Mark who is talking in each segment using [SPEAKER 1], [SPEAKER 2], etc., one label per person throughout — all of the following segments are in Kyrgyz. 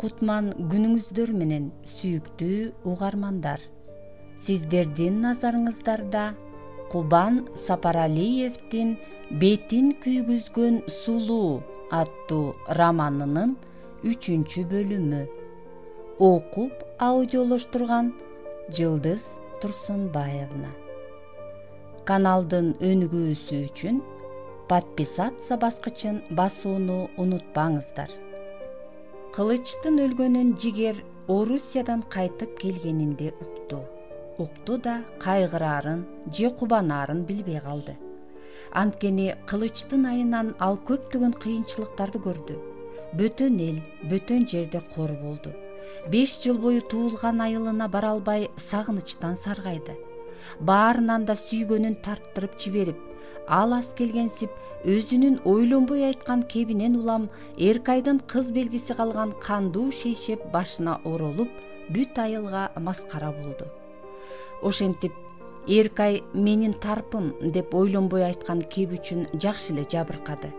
[SPEAKER 1] Кутман күнүңүздөр менен, сүйүктүү угармандар. Сиздердин назарыңыздарда Кубан Сапаралиевдин «Бетин күйгүзгөн сулуу» аттуу романынын 3 бөлүмү. Окуп аудиолоштурган Жылдыз Турсунбаевна. Каналдын өнүгүүсү үчүн подписаться баскычын басууну унутпаңыздар. Кылычтын өлгөнүн Жигер Орусиядан кайтып келгенинде укту да кайгыраарын же кубанаарын билбей калды. Анткени Кылычтын айынан ал көптөгөн кыйынчылыктарды көрдү. Бөтөн эл, бөтөн жерде кор болду. 5 жыл бою туулган айылына бара албай сагынычтан саргайды. Баарынан да сүйгөнүн тарттырып жиберип, ал аз келгенсип өзүнүн ойлонбой айткан кебинен улам Эркайдын кыз белгиси калган кандуу шейшеп башына оролуп, бүт айылга маскара болду. Ошентип Эркай менин тарпым деп ойлонбой айткан кеп үчүн жакшы эле жабыркады.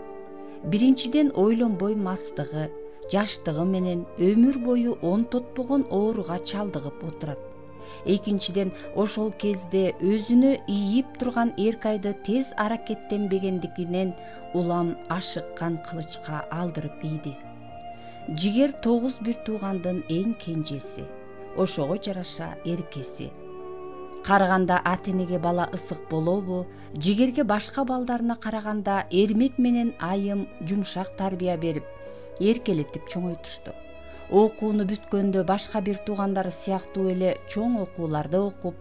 [SPEAKER 1] Биринчиден ойлонбой мастыгы, жаштыгы менен өмүр бою онтотпогон ооруга чалдыгып отурат. Экинчиден ошол кезде өзүнө ийип турган Эркайды тез аракеттенбегендигинен улам ашыккан Кылычка алдырып ийди. Жигер 9 бир туугандын эң кенжеси, ошого жараша эркеси. Караганда ата-энеге бала ысык болобу, Жигерге башка балдарына караганда эрмек менен айым жумшак тарбия берип, эркелетип чоңойтушту. Окууну бүткөндө башка бир туугандары сыяктуу эле чоң окууларда окуп,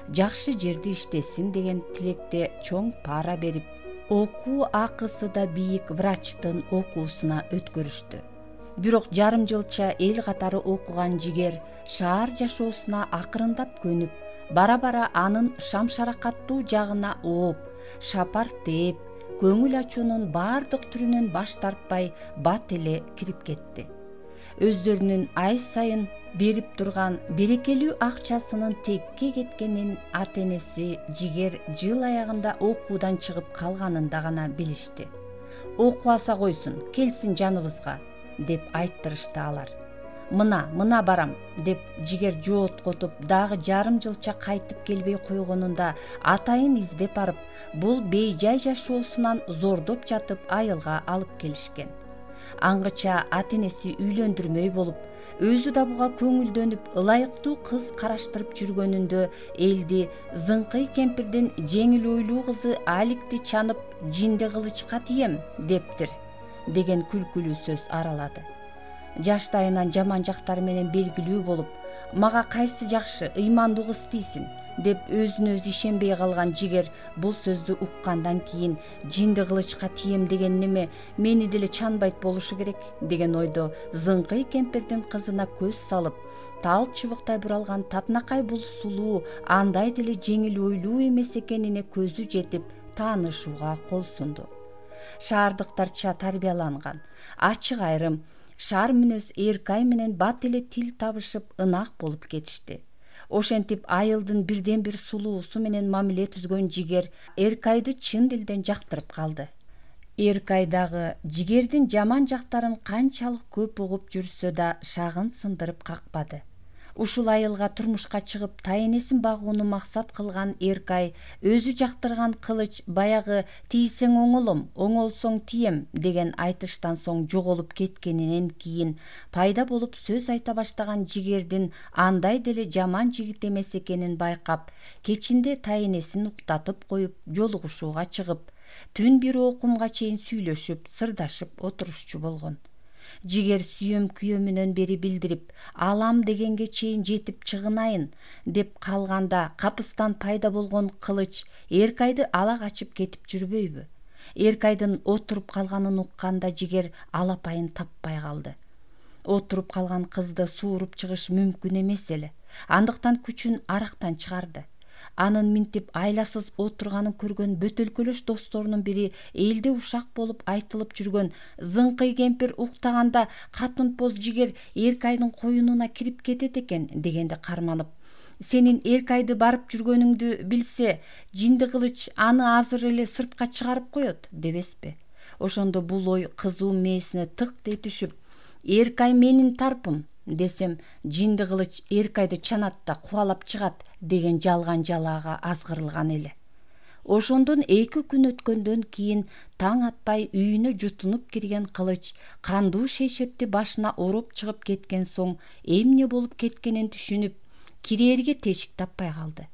[SPEAKER 1] жакшы жерде иштесин деген тилекте чоң пара берип, окуу акысы да бийик врачтын окуусуна өткөрүштү. Бирок жарым жылча эл катары окуган Жигер шаар жашоосуна акырындап көнүп, бара-бара анын шамшаракаттуу жагына ооп, шапар тээп, көңүл ачуунун бардык түрүнөн баш тартпай бат эле кирип кетти. Өздөрүнүн ай сайын берип турган берекелүү акчасынын текке кеткенин ата-энеси Жигер жыл аягында окуудан чыгып калганында гана билишти. Окубаса койсун, келсин жаныбызга деп айттырышты алар. Мына барам деп Жигер жооткотуп, дагы жарым жылча кайтып келбей койгонунда атайын издеп барып, бул бейжай жашоосунан зордоп жатып айылга алып келишкен. Аңгыча ата-энеси үйлөндүрмөй болуп, өзү да буга көңүлдөнүп, ылайыктуу кыз караштырып жүргөнүндө элди Зыңкый кемпирдин жеңил ойлуу кызы Аликти чанып жинди Кылычка тием дептир деген күлкүлүү сөз аралады. Жаштайынан жаман жактары менен белгилүү болуп, мага кайсы жакшы, ыймандуу кыз тийсин деп өзүнө өзү ишенбей калган Жигер бул сөздү уккандан кийин жинди Кылычка тием деген неме, мени деле чанбайт болушу керек деген ойдо Зыңкый кемпирдин кызына көз салып, тал чыбыктай буралган татынакай бул сулуу андай деле жеңил ойлуу эмес экенине көзү жетип таанышууга кол сунду. Шаардыктарча тарбияланган, ачык айрым, шаар мүнөз Эркай менен бат эле тил табышып, ынак болуп кетишти. Ошентип айылдын бирден бир сулуусу менен мамиле түзгөн Жигер Эркайды чын дилден жактырып калды. Эркай дагы Жигердин жаман жактарын канчалык көп угуп жүрсө да шагын сындырып какпады. Ушул айылга турмушка чыгып тайенесин багууну максат кылган Эркай өзү жактырган Кылыч баягы тийсең оңолом, оңолсоң тием деген айтыштан соң жоголуп кеткенинен кийин пайда болуп сөз айта баштаган Жигердин андай деле жаман жигит эмес экенин байкап, кечинде тайенесин уктатып коюп жолугушууга чыгып, түн бир окумга чейин сүйлөшүп, сырдашып отурушчу болгон. Жигер сүйөм күйөмүнөн бери билдирип, алам дегенге чейин жетип чыгынайын деп калганда капыстан пайда болгон Кылыч Эркайды ала качып кетип жүрбөйбү? Эркайдын отуруп калганын укканда Жигер алапайын таппай калды. Отуруп калган кызды сууруп чыгыш мүмкүн эмес эле. Андыктан күчүн арактан чыгарды. Анын минтип айласыз отурганын көргөн бөтөлкөлөш досторунун бири элде ушак болуп айтылып жүргөн Зыңкый кемпир уктаганда катынпоз Жигер Эркайдын коюнуна кирип кетет экен дегенде карманып, сенин Эркайды барып жүргөнүңдү билсе, жинди Кылыч аны азыр эле сыртка чыгарып коет дебеспи? Ошондо бул ой кызуу мээсине тык дей түшүп, Эркай менин тарпым десем, жинди кылыч Эркайды чанатта кубалап чыгат деген жалган жалаага азгырылган эле. Ошондон 2 күн өткөндөн кийин таң атпай үйүнө жутунуп кирген кылыч кандуу шейшепти башына уруп чыгып кеткен соң эмне болуп кеткенин түшүнүп, кирээрге тешик таппай калды.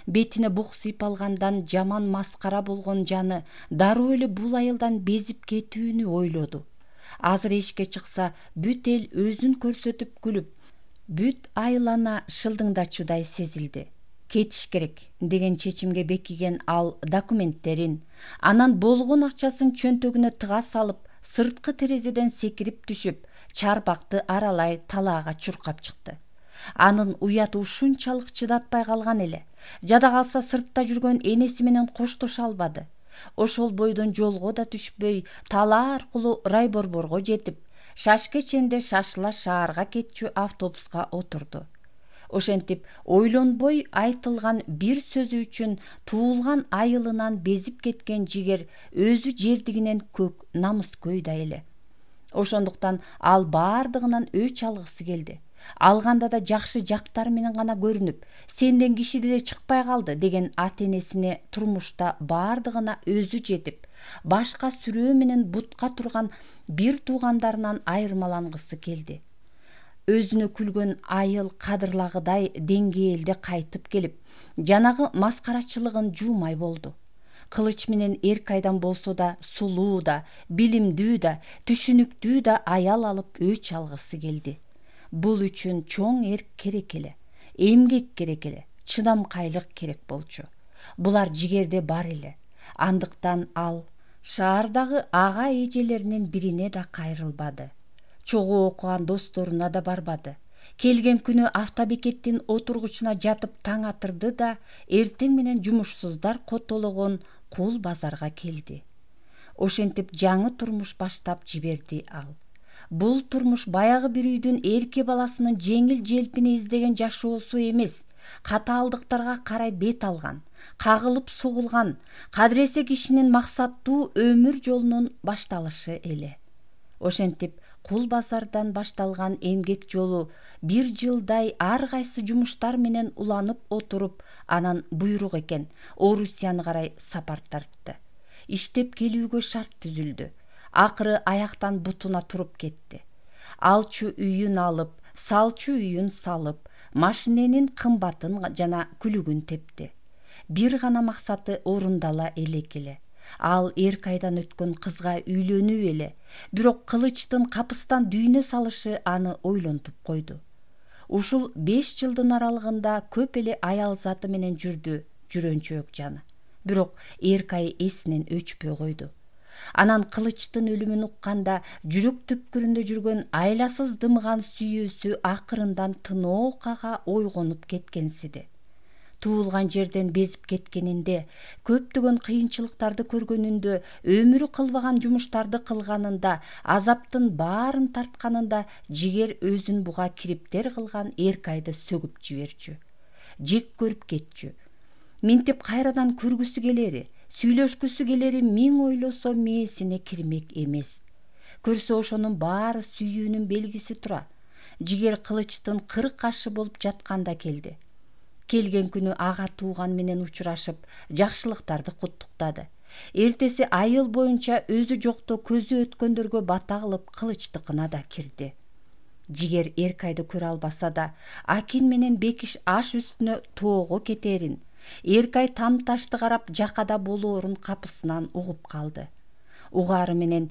[SPEAKER 1] Бетине бук сыйпалгандан жаман маскара болгон жаны дароо эле бул айылдан безип кетүүнү ойлоду. Азыр эшикке чыкса, бүт эл өзүн көрсөтүп күлүп, бүт айлана шылдыңдачудай сезилди. Кетиш керек деген чечимге бекиген ал документтерин, анан болгон акчасын чөнтөгүнө тыга салып, сырткы терезеден секирип түшүп, чарбакты аралай талаага чуркап чыкты. Анын уяты ушунчалык чыдатпай калган эле. Жада калса сыртта жүргөн энеси менен коштоша албады. Ошол бойдон жолго да түшпөй, талаа аркылуу райборборго жетип, Шашкеченде шашыла шаарга кетчү автобуска отурду. Ошентип ойлонбой айтылган бир сөзү үчүн туулган айылынан безип кеткен жигер өзү жердигинен көк намыскөй да эле. Ошондуктан ал баардыгынан өч алгысы келди. Алганда да жакшы жактары менен гана көрүнүп, сенден киши деле чыкпай калды деген ата-энесине турмушта баардыгына өзү жетип, башка сүрөө менен бутка турган бир туугандарынан айырмалангысы келди. Өзүнө күлгөн айыл кадырлагыдай деңгээлде кайтып келип, жанагы маскарачылыгын жуумай болду. Кылыч менен Эркайдан болсо да сулуу да, билимдүү да, түшүнүктүү да аял алып өч алгысы келди. Бул үчүн чоң эрк керек эле, эмгек керек эле, чыдамкайлык керек болчу. Булар жигерде бар эле. Андыктан ал шаардагы ага эжелеринин бирине да кайрылбады. Чогуу окуган досторуна да барбады. Келген күнү автобекеттин отургучуна жатып таң атырды да, эртең менен жумушсуздар котологон Кул базарга келди. Ошентип жаңы турмуш баштап жиберди ал. Бул турмуш баягы бир үйдүн эрке баласынын жеңил желпини издеген жашоосу эмес, катаалдыктарга карай бет алган, кагылып сугулган, кадыресе кишинин максаттуу өмүр жолунун башталышы эле. Ошентип Кул базардан башталган эмгек жолу бир жылдай ар кайсы жумуштар менен уланып отуруп, анан буйрук экен Орусияны карай сапар тартты. Иштеп келүүгө шарт түзүлдү. Акыры аяктан бутуна туруп кетти. Алчу үйүн алып, салчу үйүн салып, машиненин кымбатын жана күлүгүн тепти. Бир гана максаты орундала элек эле. Ал Эркайдан өткөн кызга үйлөнүү эле. Бирок Кылычтын капыстан дүйнө салышы аны ойлонтуп койду. Ушул 5 жылдын аралыгында көп эле аял заты менен жүрдү жүрөнчөөк жаны. Бирок Эркай эсинен өчпөй койду. Анан Кылычтын өлүмүн укканда жүрөк түпкүрүндө жүргөн айласыз дымган сүйүүсү акырындан тыноо кага ойгонуп кеткенсиди. Туулган жерден безип кеткенинде, көптөгөн кыйынчылыктарды көргөнүндө, өмүрү кылбаган жумуштарды кылганында, азаптын баарын тартканында жигер өзүн буга кириптер кылган Эркайды сөгүп жиберчү. Жек көрүп кетчү. Минтип кайрадан көргүсү келери, сүйлөшкүсү келери миң ойлосо мээсине кирмек эмес. Көрсө ошонун баары сүйүүнүн белгиси тура. Жигер Кылычтын 40 ашы болуп жатканда келди. Келген күнү ага тууган менен учурашып, жакшылыктарды куттуктады. Эртеси айыл боюнча өзү жокто көзү өткөндөргө бата кылып Кылычтыкына да кирди. Жигер Эркайды көрө албаса да, Акин менен Бекиш аш үстүнө тоого кетерин, Эркай там ташты карап жакада болоорун капысынан угуп калды. Угаары менен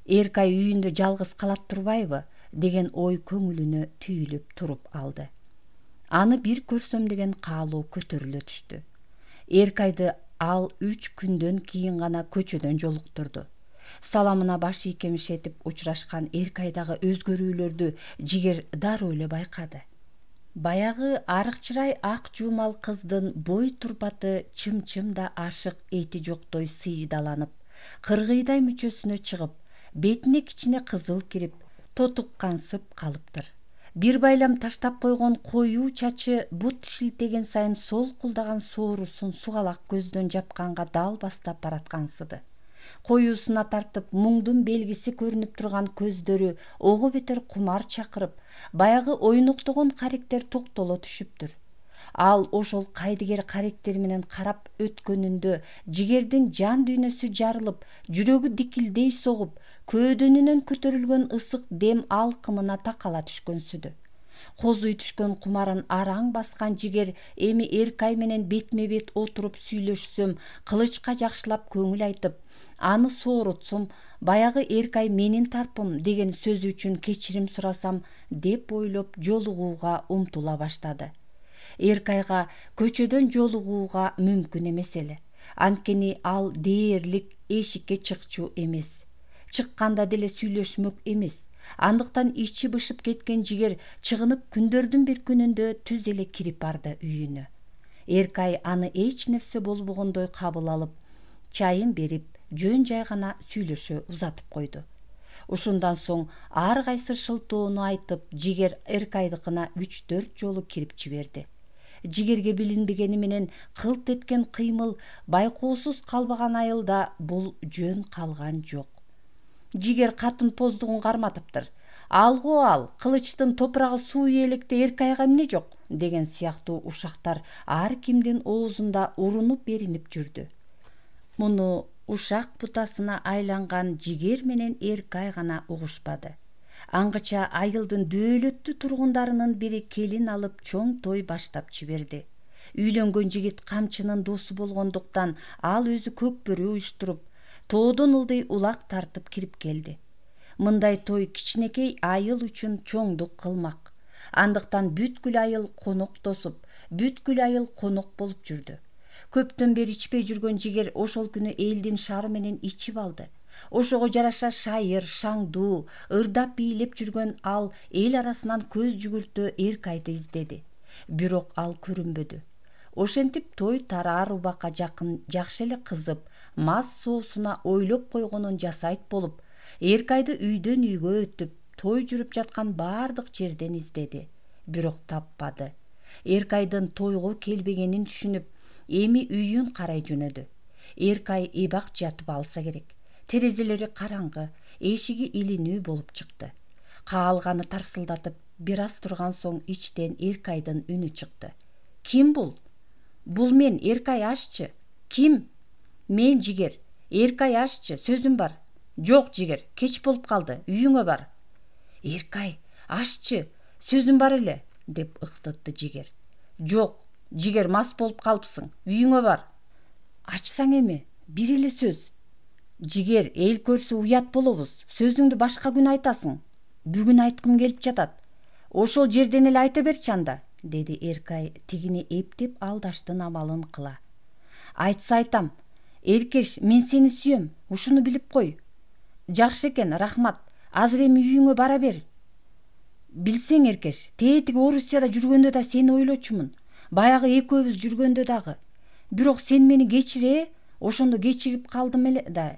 [SPEAKER 1] Эркай үйүндө жалгыз калат турбайбы деген ой көңүлүнө түйүлүп туруп алды. Аны бир көрсөм деген каалоо көтөрүлө түштү. Эркайды ал 3 күндөн кийин гана көчөдөн жолуктурду. Саламына баш ийкемишетип учурашкан Эркайдагы өзгөрүүлөрдү жигер дароо эле байкады. Баягы арыкчырай ак жуумал кыздын бой турпаты чым-чым да ашык эти жоктой сыйдаланып, кыргыйдай мүчөсүнө чыгып, бетине кичине кызыл кирип, тотуккансып калыптыр. Бир байлам таштап койгон коюу чачы бут шилтеген сайын солкулдаган соорусун сугалак көздөн жапканга дал бастап бараткансыды. Коюусуна тартып муңдун белгиси көрүнүп турган көздөрү ого бетер кумар чакырып, баягы ойноктогон каректер токтоло түшүптүр. Ал ошол кайдыгер каректер менен карап өткөнүндө жигердин жан дүйнөсү жарылып, жүрөгү дикилдей согуп, көөдөнүнөн көтөрүлгөн ысык дем алкымына такала түшкөнсүдү. Козуй түшкөн кумарын араң баскан жигер эми Эркай менен бетме бет отуруп сүйлөшсөм, кылычка жакшылап көңүл айтып, аны соорутсом, баягы Эркай менин тарпым деген сөзү үчүн кечирим сурасам деп ойлоп жолугууга умтула баштады. Эркайга көчөдөн жолугууга мүмкүн эмес эле. Анткени ал дээрлик эшикке чыкчу эмес. Чыкканда деле сүйлөшмөк эмес. Андыктан ичи бышып кеткен жигер чыгынып күндөрдүн бир күнүндө түз эле кирип барды үйүнө. Эркай аны эч нерсе болбогондой кабыл алып, чайын берип, жөн жай гана сүйлөшө узатып койду. Ушундан соң ар кайсы шылтоону айтып, жигер Эркайдыкына 3-4 жолу кирип жиберди. Жигерге билинбегени менен кылт эткен кыймыл байкоосуз калбаган айылда бул жөн калган жок. Жигер катын поздугун карматыптыр. Алго ал, кылычтын топурагы суу ийэлекте Эркайга эмне жок деген сыяктуу ушактар ар кимдин оозунда урунуп беринип жүрдү. Муну ушак бутасына айланган жигер менен Эркай гана угушпады. Аңгыча айылдын дөөлөттүү тургундарынын бири келин алып чоң той баштап жиберди. Үйлөнгөн жигит камчынын досу болгондуктан ал өзү көкбөрү уюштуруп, тоодон ылдый улак тартып кирип келди. Мындай той кичинекей айыл үчүн чоңдук кылмак. Андыктан бүткүл айыл конок тосуп, бүткүл айыл конок болуп жүрдү. Көптөн бери ичпей жүргөн жигер ошол күнү элдин шары менен ичип алды. Ошого жараша шайыр, шаңдуу, ырдап бийлеп жүргөн ал эл арасынан көз жүгүртө Эркайды издеди. Бирок ал көрүнбөдү. Ошентип той тараар убакка жакын жакшы эле кызып, мас соосуна ойлоп койгонун жасайт болуп, Эркайды үйдөн үйгө өтүп, той жүрүп жаткан бардык жерден издеди. Бирок таппады. Эркайдын тойго келбегенин түшүнүп, эми үйүн карай жөнөдү. Эркай эбак жатып алса керек. Терезелери караңгы, эшиги илинүү болуп чыкты. Каалганы тарсылдатып, бир аз турган соң ичтен Эркайдын үнү чыкты. Ким бул? Бул мен, Эркай, ашчы. Ким? Мен, жигер. Эркай, ашчы, сөзүм бар. Жок, жигер, кеч болуп калды, үйүңө бар. Эркай, ашчы, сөзүм бар эле, деп ыктытты жигер. Жок, жигер, мас болуп калыпсың, үйүңө бар. Ачсаң эми, бир эле сөз. Жигер, эл көрсө уят болобуз, сөзүңдү башка күн айтасың. Бүгүн айткым келип жатат. Ошол жерден эле айта берчи анда, деди Эркай тигини эптеп алдаштын амалын кыла. Айтса айтам. Эркеш, мен сени сүйөм, ушуну билип кой. Жакшы экен, рахмат. Азыр эми үйүңө бара бер. Билсең, Эркеш, тетиги Орусияда жүргөндө да сени ойлочумун. Баягы экөөбүз жүргөндө дагы. Бирок сен мени кечир, ошондо кечигип калдым эле да,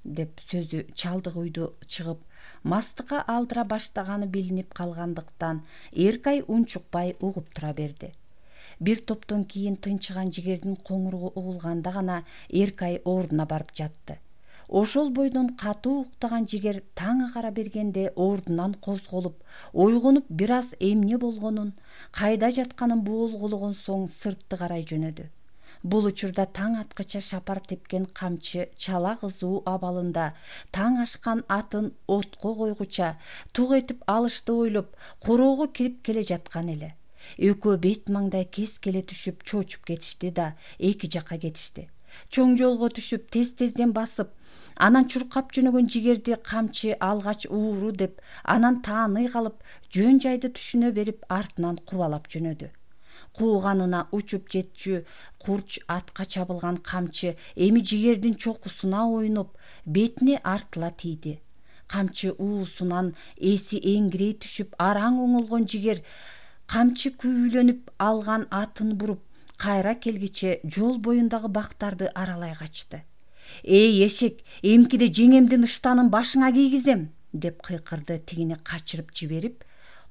[SPEAKER 1] деп сөзү чалдык үйдү чыгып, мастыкка алдыра баштаганы билинип калгандыктан Эркай унчукпай угуп тура берди. Бир топтон кийин тынчыган жигердин коңуругу угулганда гана Эркай ордуна барып жатты. Ошол бойдон катуу уктаган жигер таң агара бергенде ордунан козголуп, ойгонуп бир аз эмне болгонун, кайда жатканын боолгологон соң сыртты карай жөнөдү. Бул учурда таң аткыча шапар тепкен камчы чала кызуу абалында таң ашкан атын отко койгуча тук этип алышты ойлоп короого кирип келе жаткан эле. Экөө бет маңдай кес келе түшүп чочуп кетишти да эки жакка кетишти. Чоң жолго түшүп тез-тезден басып, анан чуркап жөнөгөн жигерди камчы алгач ууру деп, анан тааный калып, жөн жайды түшүнө берип артынан кубалап жөнөдү. Кууганына учуп жетчү курч атка чабылган камчы эми жигердин чокусуна ойноп, бетине артыла тийди. Камчы уусунан эси эңирей түшүп, араң оңолгон жигер камчы күйүлөнүп алган атын буруп, кайра келгиче жол боюндагы бактарды аралай качты. Эй эшек, эмкиде жеңемдин ыштанын башыңа кийгизем, деп кыйкырды тигини качырып жиберип,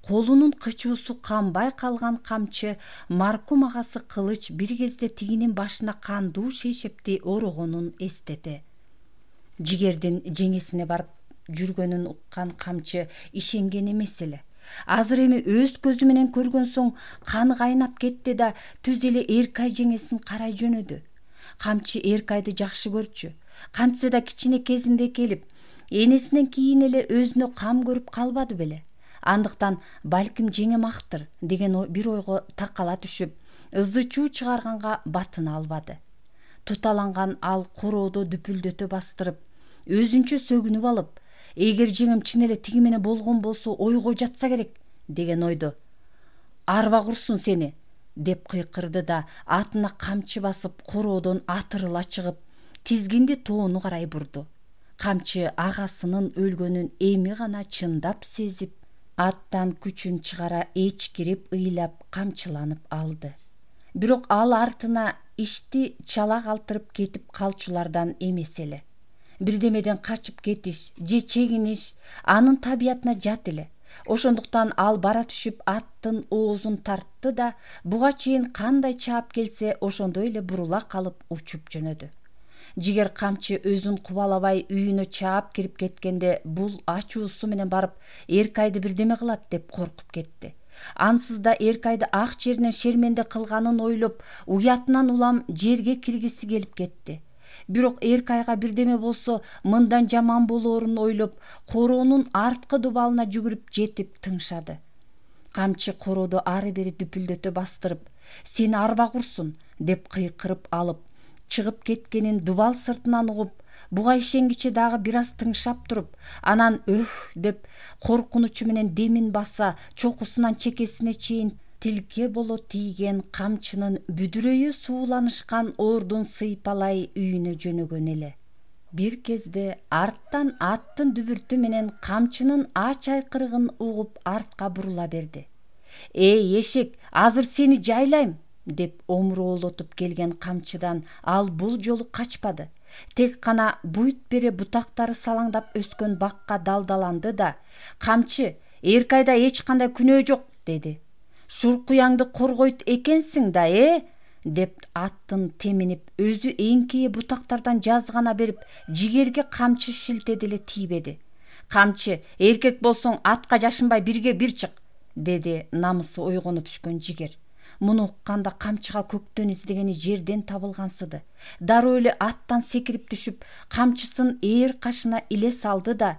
[SPEAKER 1] колунун кычуусу канбай калган камчы маркум агасы кылыч бир кезде тигинин башына кандуу шейшепти орогонун эстете. Жигердин жеңесине барып жүргөнүн уккан камчы ишенген эмес эле. Азыр эми өз көзү менен көргөн соң каны кайнап кетти да түз эле Эркай жеңесин карай жөнөдү. Камчы Эркайды жакшы көрчү. Кантсе да кичине кезинде келип, энесинен кийин эле өзүнө кам көрүп калбады беле. Андыктан балким жеңем актыр деген бир ойго такала түшүп, ызы чуу чыгарганга батына албады. Туталанган ал короодо дүпүлдөтө бастырып, өзүнчө сөгүнүп алып, эгер жеңем чын эле тиги менен болгон болсо ойго жатса керек деген ойдо. Арба курсун сени деп кыйкырды да атына камчы басып короодон атырыла чыгып, тизгинди тоону карай бурду. Камчы агасынын өлгөнүн эми гана чындап сезип, аттан күчүн чыгара эчкирип ыйлап камчыланып алды. Бирок ал артына ишти чала калтырып кетип калчулардан эмес эле. Бирдемеден качып кетиш же чегиниш анын табиятына жат эле. Ошондуктан ал бара түшүп аттын оозун тартты да буга чейин кандай чаап келсе ошондой эле бурула калып учуп жөнөдү. Жигер камчы өзүн кубалабай үйүнө чаап кирип кеткенде бул ачуусу менен барып Эркайды бирдеме кылат деп коркуп кетти. Ансыз да Эркайды ак жеринен шерменде кылганын ойлоп, уятынан улам жерге киргиси келип кетти. Бирок Эркайга бирдеме болсо мындан жаман болоорун ойлоп, короонун арткы дубалына жүгүрүп жетип тыңшады. Камчы короодо ары бери дүпүлдөтө бастырып, сени арба курсун деп кыйкырып алып, чыгып кеткенин дубал сыртынан угуп, буга ишенгиче дагы бир аз тыңшап туруп, анан деп коркунучу менен демин баса, чокусунан чекесине чейин тилке боло тийген камчынын бүдүрөйү сууланышкан ордун сыйпалай үйүнө жөнөгөн эле. Бир кезде арттан аттын дүбүртү менен камчынын ач айкырыгын угуп артка бурула берди. «Эй, эшек, азыр сени жайлайм!» деп омуроолотуп келген камчыдан ал бул жолу качпады. Тек гана буйт бере бутактары салаңдап өскөн бакка далдаланды да: «Камчы, Эркайда эч кандай күнөө жок!» деди. «Шуркуяңды коргойт экенсиң да, деп аттын теминип, өзү эңкейе бутактардан жазгана берип, жигерге камчы шилтеди эле тийбеди. «Камчы, эркек болсоң атка жашынбай бирге бир чык!» деди намысы ойгону түшкөн жигер. Муну укканда камчыга көктөн издегени жерден табылгансыды. Дароо эле аттан секирип түшүп, камчысын ээр кашына иле салды да: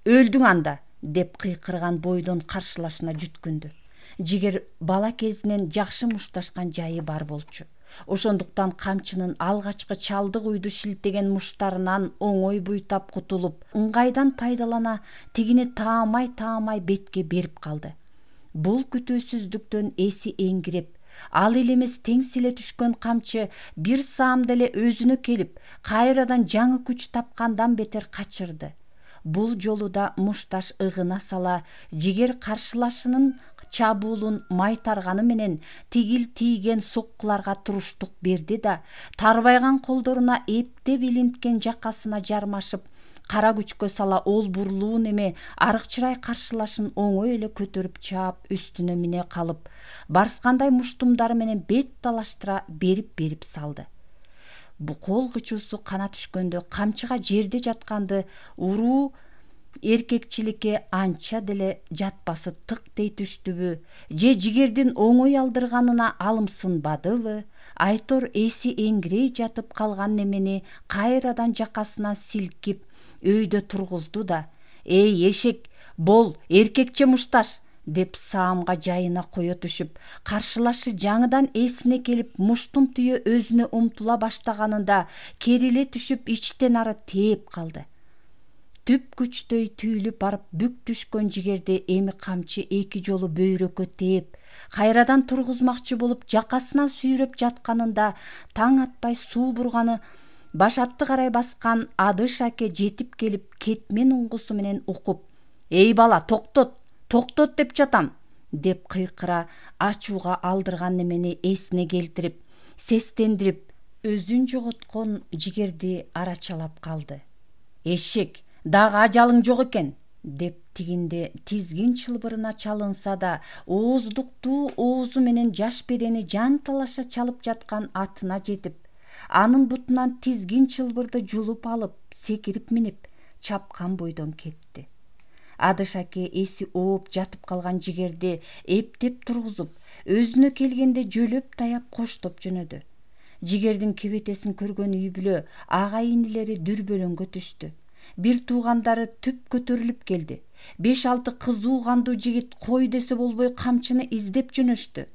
[SPEAKER 1] «Өлдүң анда!» деп кыйкырган бойдон каршылашына жүткүндү. Жигер бала кезинен жакшы мушташкан жайы бар болчу. Ошондуктан камчынын алгачкы чалдык уйду шилтеген муштарынан оңой буйтап кутулуп, ыңгайдан пайдалана тигини таамай бетке берип калды. Бул күтүүсүздүктөн эси эңгирип, ал элемес теңселе түшкөн камчы бир саамда эле өзүнө келип, кайрадан жаңы күч тапкандан бетер качырды. Бул жолу да мушташ ыгына сала, жигер каршылашынын чабуулун майтарганы менен тигил тийген соккуларга туруштук берди да, тарбайган колдоруна эптеп илинткен жакасына жармашып, кара күчкө сала ол бурлуун эме арыкчырай каршылашын оңой эле көтөрүп чаап үстүнө мине калып, барскандай муштумдары менен бет талаштыра берип салды. Бу кол кычуусу кана түшкөндө камчыга жерде жатканды уруу эркекчиликке анча деле жатпасы тык дей түштүбү, же жигердин оңой алдырганына алымсынбадыбы, айтор эси эңгирей жатып калган немени кайрадан жакасынан силкип өйдө тургузду да: «Эй, эшек, бол, эркекче мушташ!» деп саамга жайына кое түшүп, каршылашы жаңыдан эсине келип, муштун түйө өзүнө умтула баштаганында кериле түшүп, ичтен ары тээп калды. Түп күчтөй түйүлүп барып бүк түшкөн жигерди эми камчы эки жолу бөйрөккө тээп, кайрадан тургузмакчы болуп жакасынан сүйрөп жатканында таң атпай суу бурганы башатты карай баскан Адыш аке жетип келип, кетмен уңгусу менен укуп: «Эй бала, токтот деп жатам!» деп кыйкыра ачууга алдырган немени эсине келтирип, сестендирип, өзүн жоготкон жигерди арачалап калды. «Эшек, дагы ажалың жок экен!» деп тигинде тизгин чылбырына чалынса да, ооздуктуу оозу менен жаш берени жан талаша чалып жаткан атына жетип, анын бутунан тизгин чылбырды жулуп алып, секирип минип, чапкан бойдон кетти. Адыш аке эси ооп жатып калган жигерди эптеп тургузуп, өзүнө келгенде жөлөп таяп коштоп жөнөдү. Жигердин кебетесин көргөн үй бүлө, ага инилери дүрбөлөңгө түштү. Бир туугандары түп көтөрүлүп келди. 5-6 кызуу кандуу жигит кой десе болбой камчыны издеп жөнөштү.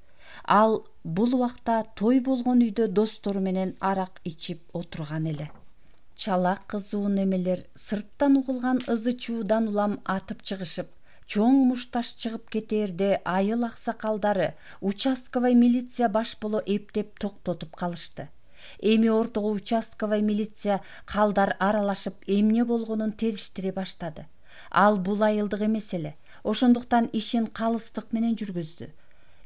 [SPEAKER 1] Ал бул убакта той болгон үйдө достору менен арак ичип отурган эле. Чала кызуу немелер сырттан угулган ызы чуудан улам атып чыгышып, чоң мушташ чыгып кетээрде айыл аксакалдары, участковый милиция баш боло эптеп токтотуп калышты. Эми ортого участковый милиция калдар аралашып эмне болгонун териштире баштады. Ал бул айылдык эмес эле, ошондуктан ишин калыстык менен жүргүздү.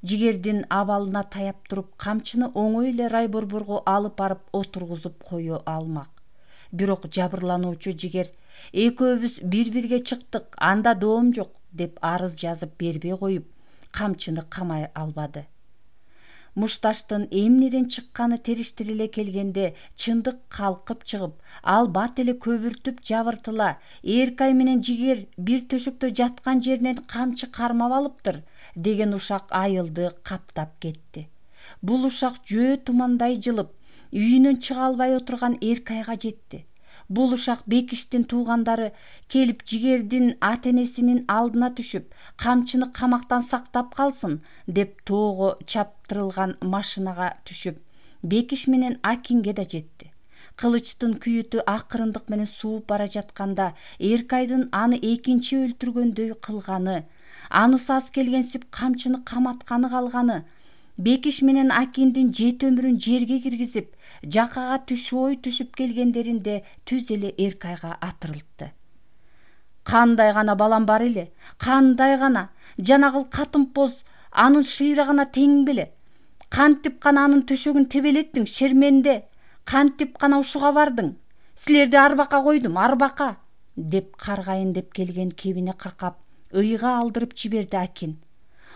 [SPEAKER 1] Жигердин абалына таяп туруп, камчыны оңой эле райборборго алып барып отургузуп кое алмак. Бирок жабырлануучу жигер экөөбүз бири-бирге чыктык, анда доом жок деп арыз жазып бербей коюп, камчыны камай албады. Мушташтын эмнеден чыкканы териштириле келгенде чындык калкып чыгып, ал бат эле көбүртүп жабыртыла, Эркай менен жигер бир төшөктө жаткан жеринен камчы кармап алыптыр деген ушак айылды каптап кетти. Бул ушак жөө тумандай жылып, үйүнөн чыга албай отурган Эркайга жетти. Бул ушак Бекиштин туугандары келип жигердин ата-энесинин алдына түшүп, камчыны камактан сактап калсын деп тоого чаптырылган машинага түшүп, Бекиш менен Акинге да жетти. Кылычтын күйүтү акырындык менен сууп бара жатканда Эркайдын аны экинчи өлтүргөндөй кылганы, анысы аз келгенсип камчыны каматканы калганы, Бекиш менен Акиндин жет өмүрүн жерге киргизип, жакага түшөй түшүп келгендеринде түз эле Эркайга атырылтты. Кандай гана балам бар эле, кандай гана, жанагыл катын-поз анын шыйрагына тең беле? Кантип гана анын төшөгүн тебелеттиң, шерменде? Кантип гана ушуга бардың? Силерди арбакка койдум, арбакка, деп каргайын деп келген кебине какап, ыйга алдырып жиберди Акин.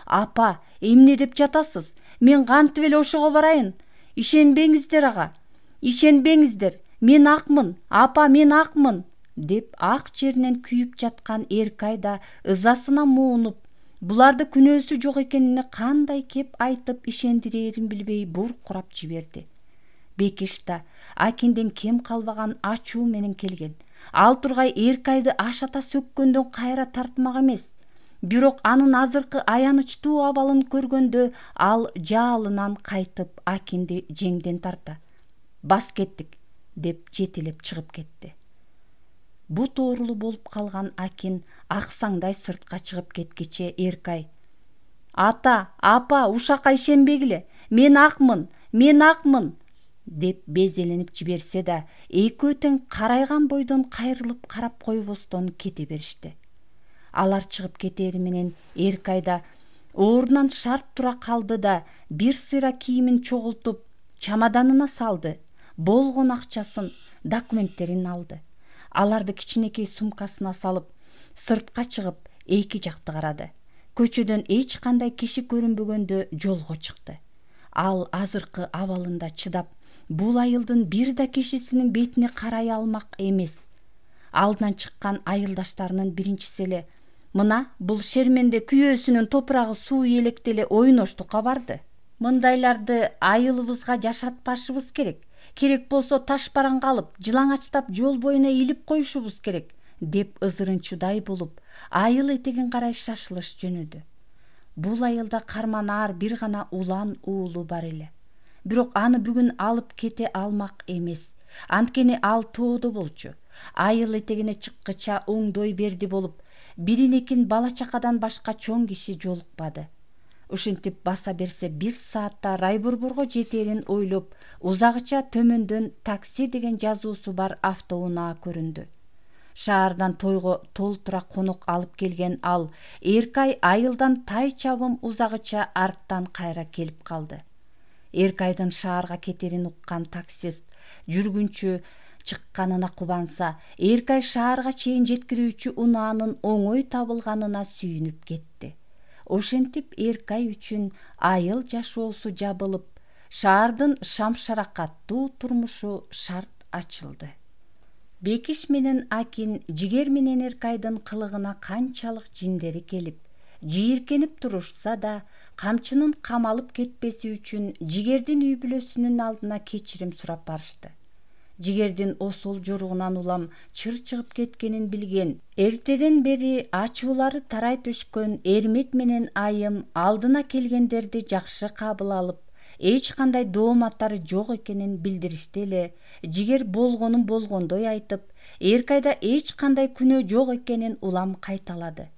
[SPEAKER 1] Апа, эмне деп жатасыз? Мен кантип эле ошого барайын? Ишенбеңиздер ага. Ишенбеңиздер. Мен акмын. Апа, мен акмын, деп ак жеринен күйүп жаткан Эркай да ызасына муунуп, буларды күнөөсү жок экенине кандай кеп айтып ишендирээрин билбей буркурап жиберди. Бекиш да Акинден кем калбаган ачуу менен келген. Ал тургай Эркайды ашата сөккөндөн кайра тартмак эмес. Бирок анын азыркы аянычтуу абалын көргөндө ал жаалынан кайтып Акинди жеңден тарта. Бас кеттик, деп жетелеп чыгып кетти. Бут оорулуу болуп калган Акин аксаңдай сыртка чыгып кеткиче Эркай: Ата, апа, ушакка ишенбегиле, мен акмын, деп безеленип жиберсе да, экөө тең карайган бойдон кайрылып карап койбостон кете беришти. Алар чыгып кетери менен Эркай да ордунан шарт тура калды да, бир сыйра кийимин чогултуп, чамаданына салды, болгон акчасын, документтерин алды. Аларды кичинекей сумкасына салып, сыртка чыгып, эки жакты карады. Көчөдөн эч кандай киши көрүнбөгөндө жолго чыкты. Ал азыркы абалында чыдап, бул айылдын бир да кишисинин бетине карай алмак эмес. Алдынан чыккан айылдаштарынын биринчиси эле: Мына бул шерменде күйөөсүнүн топурагы суу электе эле ойноштукка барды. Мындайларды айылыбызга жашатпашыбыз керек. Керек болсо таш бараңга алып, жылаңачтап жол боюна илип коюшубуз керек, деп ызырынчудай болуп, айыл этегин карай шашылыш жөнөдү. Бул айылда карманаар бир гана улан уулу бар эле. Бирок аны бүгүн алып кете алмак эмес. Анткени ал тоодо болчу. Айыл этегине чыккыча оңдой берди болуп, биринекин бала чакадан башка чоң киши жолукпады. Ушинтип баса берсе 1 саатта райборборго жетерин ойлоп, узагыча төмөндөн такси деген жазуусу бар автоунаа көрүндү. Шаардан тойго толтура конок алып келген ал Эркай айылдан тай чабым узагыча арттан кайра келип калды. Эркайдын шаарга кетерин уккан таксист жүргүнчү чыкканына кубанса, Эркай шаарга чейин жеткирүүчү унаанын оңой табылганына сүйүнүп кетти. Ошентип Эркай үчүн айыл жашоосу жабылып, шаардын шамшаракаттуу турмушу шарт ачылды. Бекиш менен Акин Жигер менен Эркайдын кылыгына канчалык жиндери келип, жийиркенип турушса да, камчынын камалып кетпеси үчүн Жигердин үй бүлөсүнүн алдына кечирим сурап барышты. Жигердин осул жоругунан улам чыр чыгып кеткенин билген, эртеден бери ачуулары тарай түшкөн Эрмек менен Айым алдына келгендерди жакшы кабыл алып, эч кандай дооматтары жок экенин билдиришти эле. Жигер болгонун болгондой айтып, Эркайда эч кандай күнөө жок экенин улам кайталады.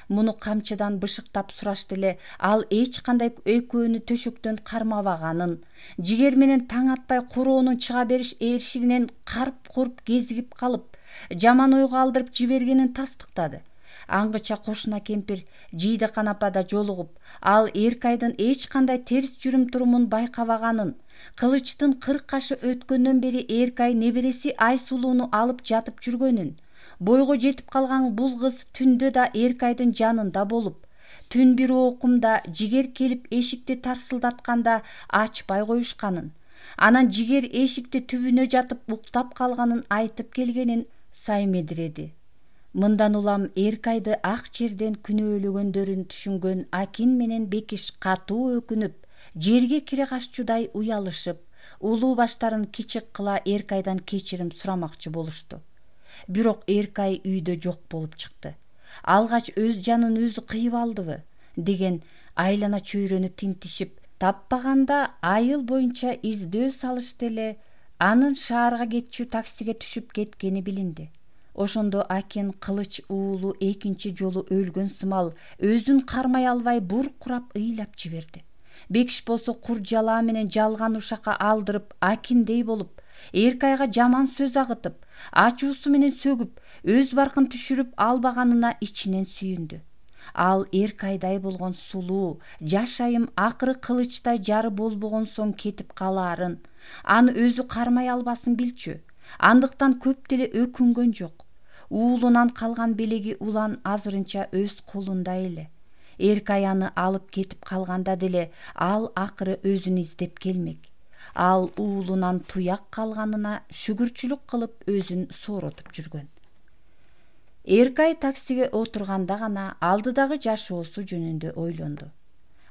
[SPEAKER 1] Муну камчыдан бышыктап сурашты эле, ал эч кандай экөөнү төшөктөн кармабаганын, Жигер менен таң атпай короонун чыга бериш эшигинен карп куруп кезигип калып, жаман ойго алдырып жибергенин тастыктады. Аңгыча кошуна кемпир Жийдакан апада жолугуп, ал Эркайдын эч кандай терс жүрүм турумун байкабаганын, кылычтын 40 кашы өткөндөн бери Эркай небереси Айсулууну алып жатып жүргөнүн, бойго жетип калган бул кыз түндө да Эркайдын жанында болуп, түн бир окумда Жигер келип эшикти тарсылдатканда ачпай коюшканын, анан Жигер эшикти түбүнө жатып уктап калганын айтып келгенин Саймедиреди. Мындан улам Эркайды ак жерден күнөөлөгөндөрүн түшүнгөн Акин менен Бекиш катуу өкүнүп, жерге кире каччудай уялышып, улуу баштарын кичик кыла Эркайдан кечирим сурамакчы болушту. Бирок Эркай үйдө жок болуп чыкты. Алгач өз жанын өзү кыйып алдыбы деген айлана чөйрөнү тинтишип, таппаганда айыл боюнча издөө салышты эле, анын шаарга кетчү таксиге түшүп кеткени билинди. Ошондо Акин кылыч уулу экинчи жолу өлгөн сымал өзүн кармай албай буркурап ыйлап жиберди. Бекиш болсо кур жалаа менен жалган ушакка алдырып Акиндей болуп, Эркайга жаман сөз агытып, ачуусу менен сөгүп, өз баркын түшүрүп албаганына ичинен сүйүндү. Ал Эркайдай болгон сулуу, жаш айым акыры кылычтай жары болбогон соң кетип калаарын, аны өзү кармай албасын билчү. Андыктан көп деле өкүнгөн жок. Уулунан калган белеги улан азырынча өз колунда эле. Эркай аны алып кетип калганда деле ал акыры өзүн издеп келмек. Ал уулунан туяк калганына шүгүрчүлүк кылып өзүн сооротуп жүргөн. Эркай таксиге отурганда гана алдыдагы жашоосу жөнүндө ойлонду.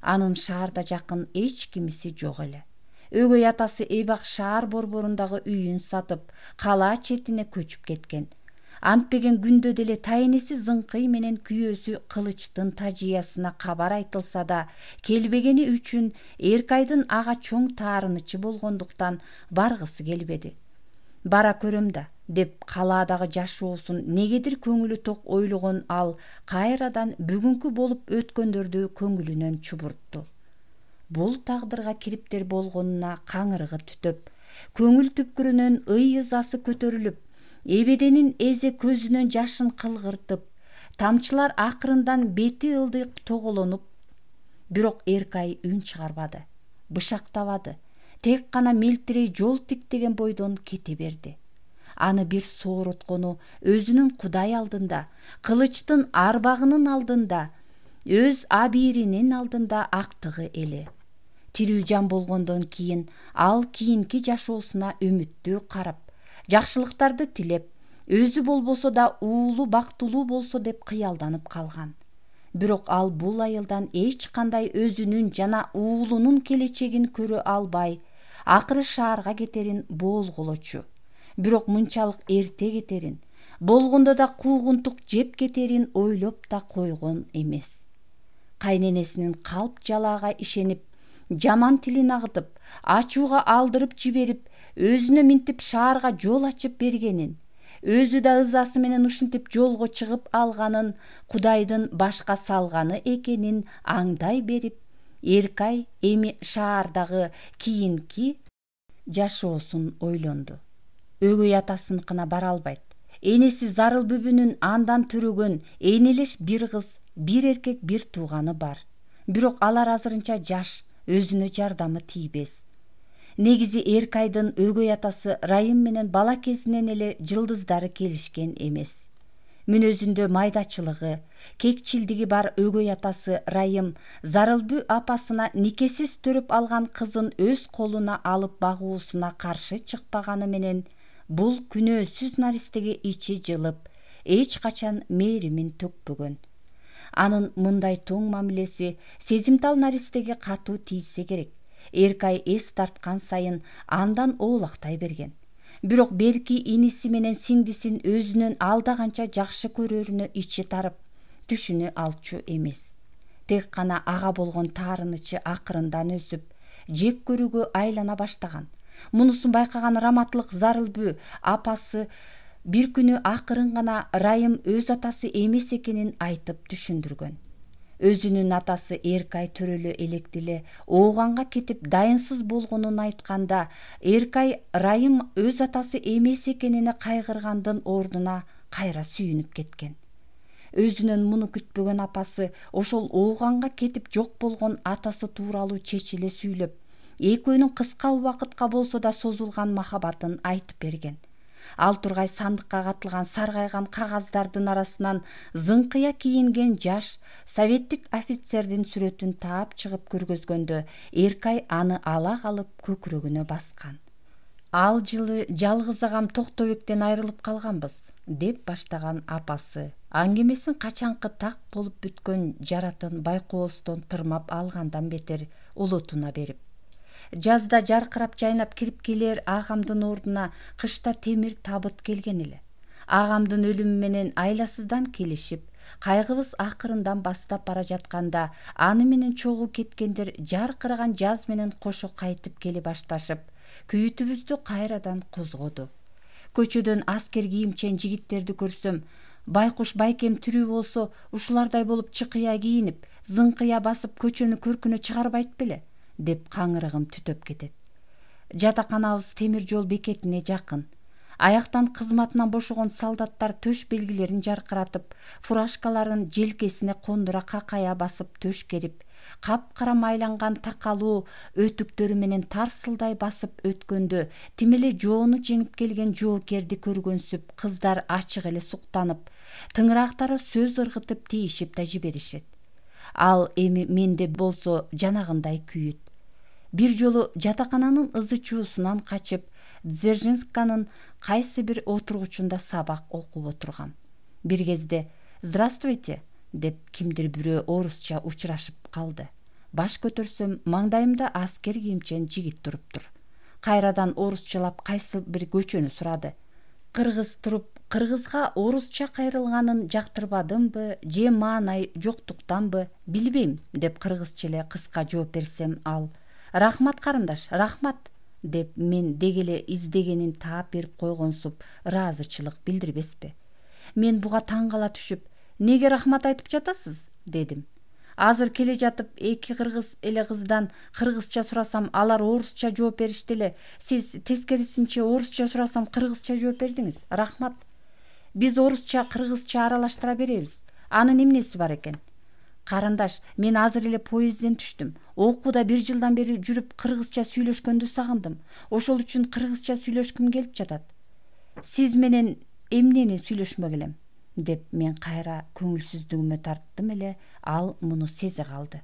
[SPEAKER 1] Анын шаарда жакын эч кимиси жок эле. Өгөй атасы эбак шаар борборундагы үйүн сатып, кала четине көчүп кеткен. Антпеген күндө деле тайнеси Зыңкый менен күйөөсү Кылычтын тажыясына кабар айтылса да, келбегени үчүн Эркайдын ага чоң таарынычы болгондуктан баргысы келбеди. Бара көрөм да, деп калаадагы жашоосун негедир көңүлү ток ойлогон ал кайрадан бүгүнкү болуп өткөндөрдү көңүлүнөн чубуртту. Бул тагдырга кириптер болгонуна каңырыгы түтөп, көңүл түпкүрүнөн ызасы көтөрүлүп, эбеденин эзе көзүнөн жашын кылгыртып, тамчылар акырындан бети ылдыйк тоголонуп, бирок Эркай үн чыгарбады, бышактабады, тек гана мелтирей жол тиктеген бойдон кете берди. Аны бир соороткону өзүнүн Кудай алдында, Кылычтын арбагынын алдында, өз абийиринин алдында актыгы эле. Тирүү жан болгондон кийин ал кийинки жашоосуна үмүттүү карап, жакшылыктарды тилеп, өзү болбосо да уулу бактылуу болсо деп кыялданып калган. Бирок ал бул айылдан эч кандай өзүнүн жана уулунун келечегин көрө албай, акыры шаарга кетерин болголочу. Бирок мынчалык эрте кетерин, болгондо да куугунтук жеп кетерин ойлоп да койгон эмес. Кайненесинин калп жалаага ишенип, жаман тилин агытып, ачууга алдырып жиберип, өзүнө минтип шаарга жол ачып бергенин, өзү да ызасы менен ушинтип жолго чыгып алганын Кудайдын башка салганы экенин аңдай берип, Эркай эми шаардагы кийинки жашоосун ойлонду. Өгөй атасыныкына бара албайт. Энеси Зарыл бүбүнүн андан төрөгөн энелеш бир кыз, бир эркек, бир тууганы бар. Бирок алар азырынча жаш, өзүнө жардамы тийбес. Негизи Эркайдын өгөй атасы Райым менен бала кезинен эле жылдыздары келишкен эмес. мүнөзүндө майдачылыгы, кекчилдиги бар өгөй атасы Райым Зарылбү апасына никесиз төрөп алган кызын өз колуна алып багуусуна каршы чыкпаганы менен бул күнөөсүз наристеге ичи жылып, эч качан мээримин төкпөгөн. Анын мындай тоң мамилеси сезимтал наристеге катуу тийсе керек. Эркай эс тарткан сайын андан оолактай берген. Бирок берки иниси менен сиңдисин өзүнөн алда канча жакшы көрөрүнө ичи тарып, түшүнө алчу эмес. Тек гана ага болгон таарынычы акырындан өсүп, жек көрүүгө айлана баштаган. Мунусун байкаган раматлык Зарылбү апасы бир күнү акырын гана Райым өз атасы эмес экенин айтып түшүндүргөн. Өзүнүн атасы Эркай төрөлө электиле ооганга кетип дайынсыз болгонун айтканда, Эркай Райым өз атасы эмес экенине кайгыргандын ордуна кайра сүйүнүп кеткен. Өзүнөн муну күтпөгөн апасы ошол ооганга кетип жок болгон атасы тууралуу чечиле сүйлөп, экөөнүн кыска убакытка болсо да созулган махабатын айтып берген. Ал тургай сандыкка катылган саргайган кагаздардын арасынан зыңкыя кийинген жаш советтик офицердин сүрөтүн таап чыгып көргөзгөндө, Эркай аны ала калып көкүрөгүнө баскан. Ал жылы жалгыз агам Токтобектен айрылып калганбыз, деп баштаган апасы аңгемесин качанкы так болуп бүткөн жаратын байкоостон тырмап алгандан бетер улутуна берип, жазда жаркырап жайнап кирип келер агамдын ордуна кышта темир табыт келген эле. Агамдын өлүмү менен айласыздан келишип, кайгыбыз акырындан бастап бара жатканда, аны менен чогуу кеткендер жаркыраган жаз менен кошо кайтып келе башташып, күйүтүбүздү кайрадан козгоду. Көчөдөн аскер кийимчен жигиттерди көрсөм, байкуш байкем тирүү болсо ушулардай болуп чыкыя кийинип, зыңкыя басып көчөнү көркүнө чыгарбайт беле, деп каңырыгым түтөп кетет. Жатаканабыз темир жол бекетине жакын. Аяктан кызматынан бошогон солдаттар төш белгилерин жаркыратып, фуражкаларын желкесине кондура какая басып төшкерип, капкара майланган такалуу өтүктөрү менен тарсылдай басып өткөндө, тим эле жоону жеңип келген жоокерди көргөнсүп, кыздар ачык эле суктанып, тыңыраактары сөз ыргытып тийишип да жиберишет. Ал эми менде болсо жанагындай күйүт. Бир жолу жатакананын ызы чуусунан качып, Дзержинсканын кайсы бир отургучунда сабак окуп отургам. Бир кезде «Здравствуйте» деп кимдир бирөө орусча учурашып калды. Баш көтөрсөм, маңдайымда аскер кийимчен жигит туруптур. Кайрадан орусчалап кайсы бир көчөнү сурады. Кыргыз туруп, кыргызга орусча кайрылганын жактырбадымбы, же маанай жоктуктанбы, билбейм, деп кыргызча эле кыска жооп берсем, ал «Рахмат карындаш, рахмат», деп мен дегеле издегенин таап берип койгонсуп ыраазычылык билдирбеспи. Мен буга таң кала түшүп, «Неге рахмат айтып жатасыз?» дедим. Азыр келе жатып эки кыргыз эле кыздан кыргызча сурасам, алар орусча жооп беришти эле. Сиз тескерисинче орусча сурасам кыргызча жооп бердиңиз. Рахмат. Биз орусча, кыргызча аралаштыра беребиз. Анын эмнеси бар экен? Карындаш, мен азыр эле поездден түштүм. Окууда бир жылдан бери жүрүп кыргызча сүйлөшкөндү сагындым. Ошол үчүн кыргызча сүйлөшкүм келип жатат. Сиз менен эмнени сүйлөшмөк элем? Деп мен кайра көңүлсүздүгүмө тарттым эле, ал муну сезе калды.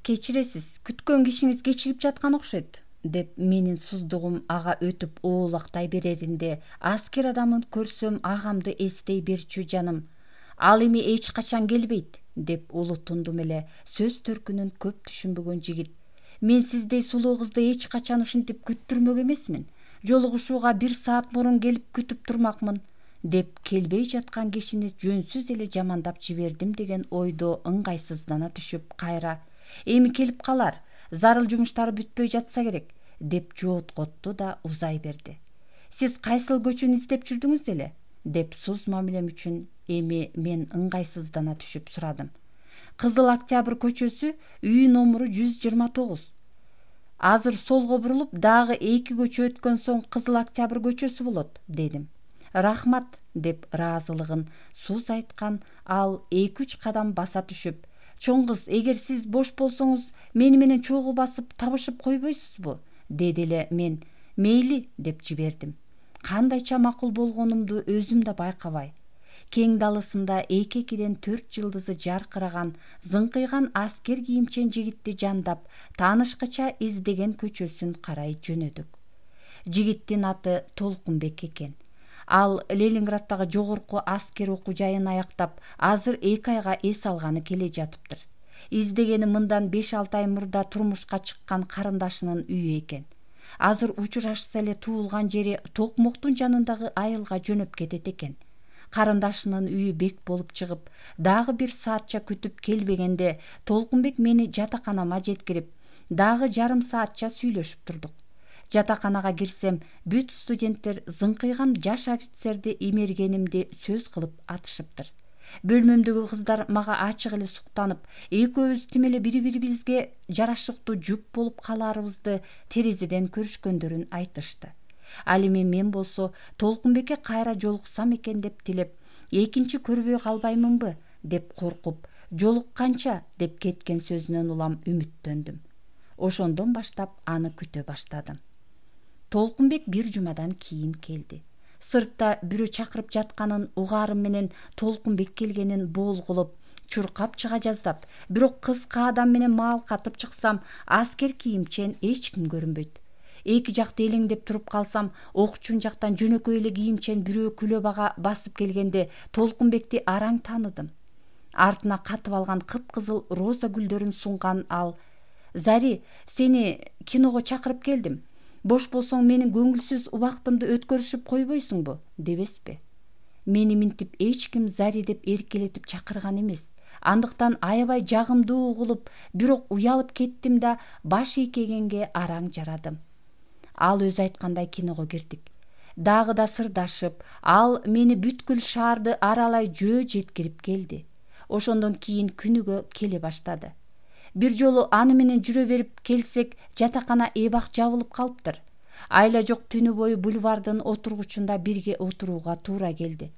[SPEAKER 1] Кечиресиз, күткөн кишиңиз кечигип жаткан окшойт, деп менин суздугум ага өтүп оолактай береринде, аскер адамын көрсөм агамды эстей берчү жаным. Ал эми эч качан келбейт, деп улутундум эле, сөз төркүнүн көп түшүнбөгөн жигит. Мен сиздей сулуу кызды эч качан ушинтип күттүрмөк эмесмин. Жолугушууга 1 саат мурун келип күтүп турмакмын, деп келбей жаткан кишини жөнсүз эле жамандап жибердим деген ойдо ыңгайсыздана түшүп, кайра «Эми келип калар, зарыл жумуштары бүтпөй жатса керек», деп жооткотту да узай берди. «Сиз кайсыл көчөнү издеп жүрдүңүз эле?» деп суз мамилем үчүн эми мен ыңгайсыздана түшүп сурадым. «Кызыл Октябрь көчөсү, үй номуру 129. Азыр солго бурулуп, дагы 2 көчө өткөн соң Кызыл Октябрь көчөсү болот», дедим. «Рахмат», деп ыраазылыгын суз айткан ал 2-3 кадам баса түшүп, «Чоң кыз, эгер сиз бош болсоңуз, мени менен чогуу басып табышып койбойсузбу?» деди эле. Мен «Мейли», деп жибердим. Кандайча макул болгонумду өзүм да байкабай. Кең далысында 2-2ден 4 жылдызы жаркыраган, зыңкыйган аскер кийимчен жигитти жандап, таанышкыча издеген көчөсүн карай жөнөдүк. Жигиттин аты Толкунбек экен. Ал Ленинградтагы жогорку аскер окуу жайын аяктап, азыр 2 айга эс алганы келе жатыптыр. Издегени мындан 5-6 ай мурда турмушка чыккан карындашынын үйү экен. Азыр учурашса эле туулган жери Токмоктун жанындагы айылга жөнөп кетет экен. Карындашынын үйү бек болуп чыгып, дагы 1 саатча күтүп келбегенде Толкунбек мени жатаканама жеткирип, дагы жарым саатча сүйлөшүп турдук. Жатаканага кирсем, бүт студенттер зыңкыйган жаш офицерди имергенимди сөз кылып атышыптыр. Бөлмөмдөгү кыздар мага ачык эле суктанып, экөөбүз тим эле бири-бирибизге жарашыктуу жуп болуп калаарыбызды терезеден көрүшкөндөрүн айтышты. Ал эми мен болсо Толкунбекке кайра жолуксам экен деп тилеп, экинчи көрбөй калбаймынбы деп коркуп, жолукканча деп кеткен сөзүнөн улам үмүттөндүм. Ошондон баштап аны күтө баштадым. Толкунбек 1 жумадан кийин келди. Сыртта бирөө чакырып жатканын угаарым менен Толкунбек келгенин болгулуп, чуркап чыга жаздап, бирок кыска адам менен маал катып чыксам, аскер кийимчен эч ким көрүнбөйт. Эки жакта элеңдеп туруп калсам, окчун жактан жөнөкөй эле кийимчен бирөө күлөбага басып келгенде Толкунбекти араң тааныдым. Артына катып алган кыпкызыл роза гүлдөрүн сунган ал: "Зари, сени киного чакырып келдим. Бош болсоң менин көңүлсүз убактымды өткөрүшүп койбойсуңбу?" дебеспи? Мени минтип эч ким Зари деп эркелетип чакырган эмес. Андыктан аябай жагымдуу угулуп, бирок уялып кеттим да баш ийкегенге араң жарадым. Ал өзү айткандай киного кирдик. Дагы да сырдашып, ал мени бүткүл шаарды аралай жөө жеткирип келди. Ошондон кийин күнүгө келе баштады. Бир жолу аны менен жүрө берип келсек, жатакана эбак жабылып калыптыр. Айла жок түнү бою бульвардын отургучунда бирге отурууга туура келди.